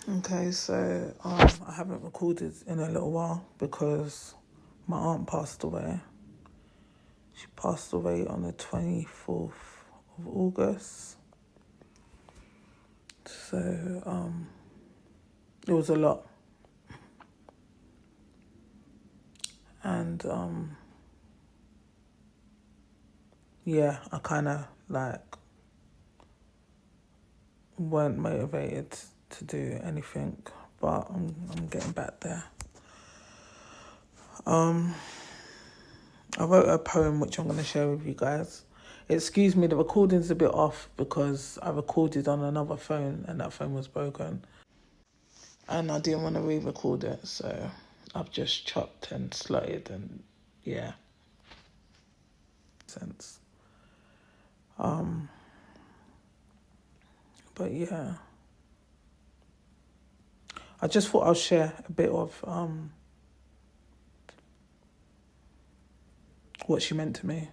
Okay, so I haven't recorded in a little while because my aunt passed away. She passed away on the 24th of August. So it was a lot. And yeah, I kind of like weren't motivated to do anything, but I'm getting back there. I wrote a poem which I'm going to share with you guys. Excuse me, the recording's a bit off because I recorded on another phone and that phone was broken. And I didn't want to re-record it, so I've just chopped and slotted and yeah. Sense. But yeah. I just thought I'll share a bit of what she meant to me.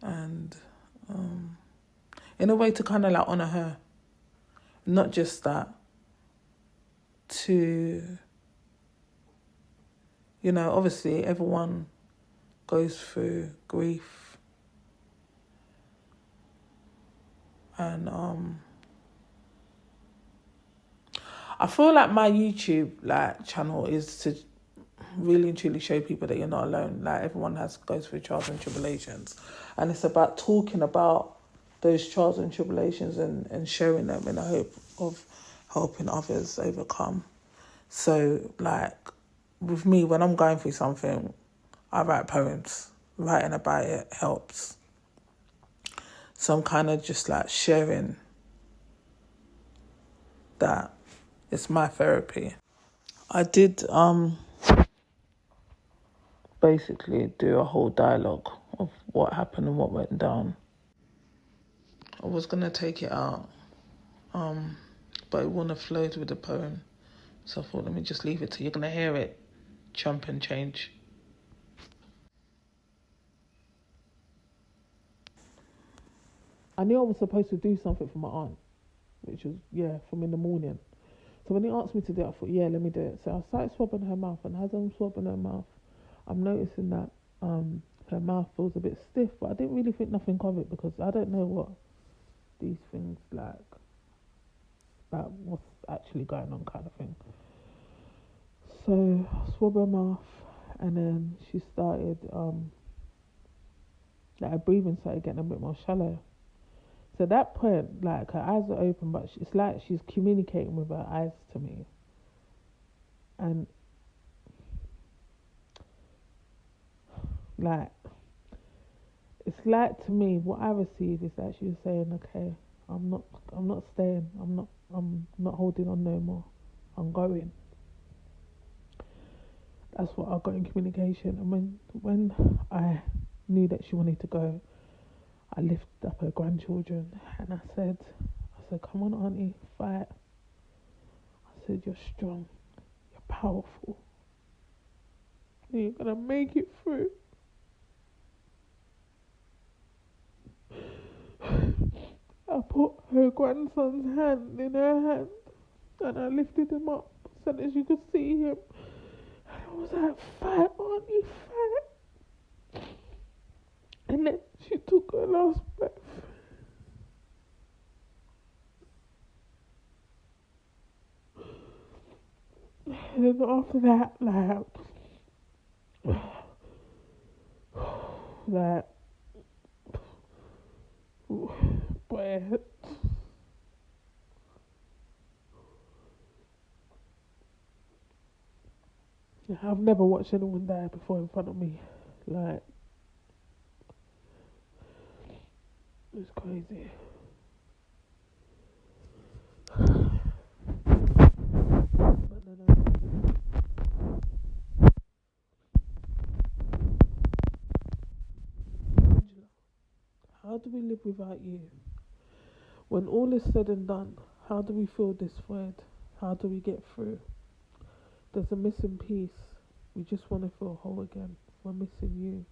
And in a way to kind of like honour her. Not just that, to, you know, obviously everyone goes through grief. And I feel like my YouTube like channel is to really and truly show people that you're not alone. Like everyone goes through trials and tribulations. And it's about talking about those trials and tribulations and sharing them in the hope of helping others overcome. So like with me, when I'm going through something, I write poems. Writing about it helps. So I'm kind of just like sharing that it's my therapy. I did basically do a whole dialogue of what happened and what went down. I was gonna take it out, but it wouldn't have flowed with the poem. So I thought, let me just leave it till you're gonna hear it jump and change. I knew I was supposed to do something for my aunt, which was, from in the morning. So when he asked me to do it, I thought, let me do it. So I started swabbing her mouth, and as I'm swabbing her mouth, I'm noticing that her mouth feels a bit stiff, but I didn't really think nothing of it because I don't know what these things like what's actually going on kind of thing. So I swab her mouth, and then she started, like her breathing started getting a bit more shallow. So at that point, like her eyes are open, but it's like she's communicating with her eyes to me. And like, it's like to me, what I receive is that she was saying, okay, I'm not staying. I'm not holding on no more. I'm going. That's what I got in communication. And when I knew that she wanted to go, I lifted up her grandchildren and I said, come on, Auntie, fight. I said, you're strong, you're powerful, you're gonna make it through. I put her grandson's hand in her hand and I lifted him up so that she could see him. And I was like, fight, Auntie, fight. And then she took her last breath. And then after that, breath. I've never watched anyone die before in front of me. Like, it's crazy. But then, Angela, how do we live without you? When all is said and done, how do we fill this void? How do we get through? There's a missing piece. We just want to feel whole again. We're missing you.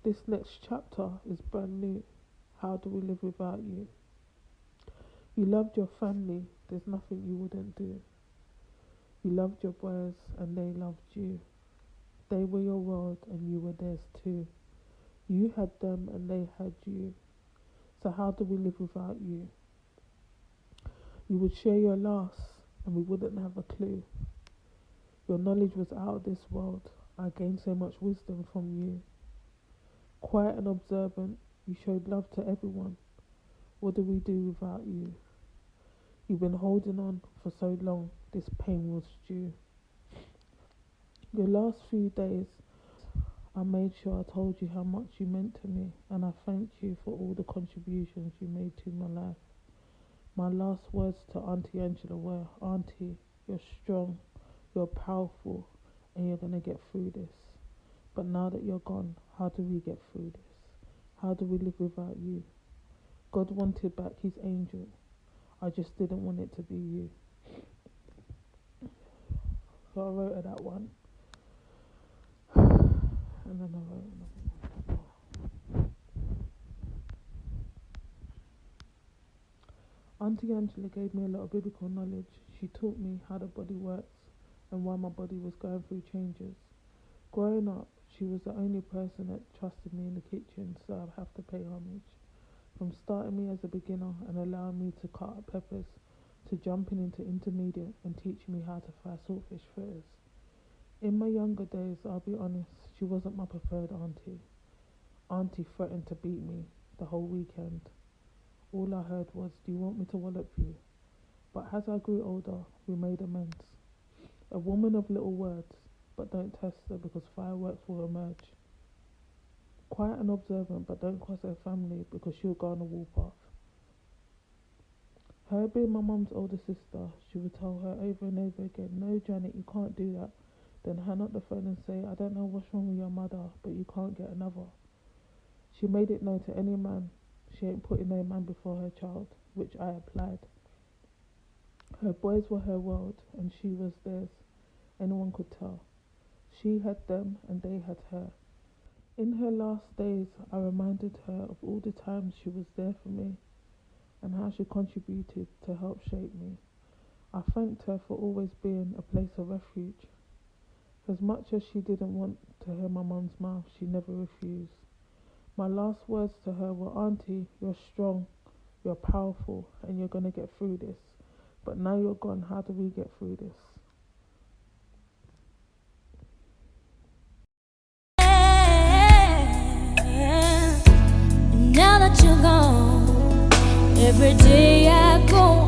This next chapter is brand new. How do we live without you? You loved your family. There's nothing you wouldn't do. You loved your boys and they loved you. They were your world and you were theirs too. You had them and they had you. So how do we live without you? You would share your laughs and we wouldn't have a clue. Your knowledge was out of this world. I gained so much wisdom from you. Quiet and observant, you showed love to everyone. What do we do without you? You've been holding on for so long, this pain was due. Your last few days, I made sure I told you how much you meant to me, and I thanked you for all the contributions you made to my life. My last words to Aunty Angela were, Auntie, you're strong, you're powerful, and you're going to get through this. But now that you're gone, how do we get through this? How do we live without you? God wanted back his angel. I just didn't want it to be you. So I wrote her that one. And then I wrote another one. Aunty Angela gave me a lot of biblical knowledge. She taught me how the body works and why my body was going through changes. Growing up, she was the only person that trusted me in the kitchen, so I have to pay homage. From starting me as a beginner and allowing me to cut up peppers, to jumping into intermediate and teaching me how to fry saltfish fritters. In my younger days, I'll be honest, she wasn't my preferred auntie. Auntie threatened to beat me the whole weekend. All I heard was, do you want me to wallop you? But as I grew older, we made amends. A woman of little words, but don't test her because fireworks will emerge. Quiet and observant, but don't cross her family because she'll go on a warpath. Her being my mum's older sister, she would tell her over and over again, no Janet, you can't do that. Then hang up the phone and say, I don't know what's wrong with your mother, but you can't get another. She made it known to any man, she ain't putting no man before her child, which I applied. Her boys were her world, and she was theirs. Anyone could tell. She had them, and they had her. In her last days, I reminded her of all the times she was there for me, and how she contributed to help shape me. I thanked her for always being a place of refuge. As much as she didn't want to hear my mum's mouth, she never refused. My last words to her were, Auntie, you're strong, you're powerful, and you're going to get through this. But now you're gone, how do we get through this? Now that you're gone, every day I go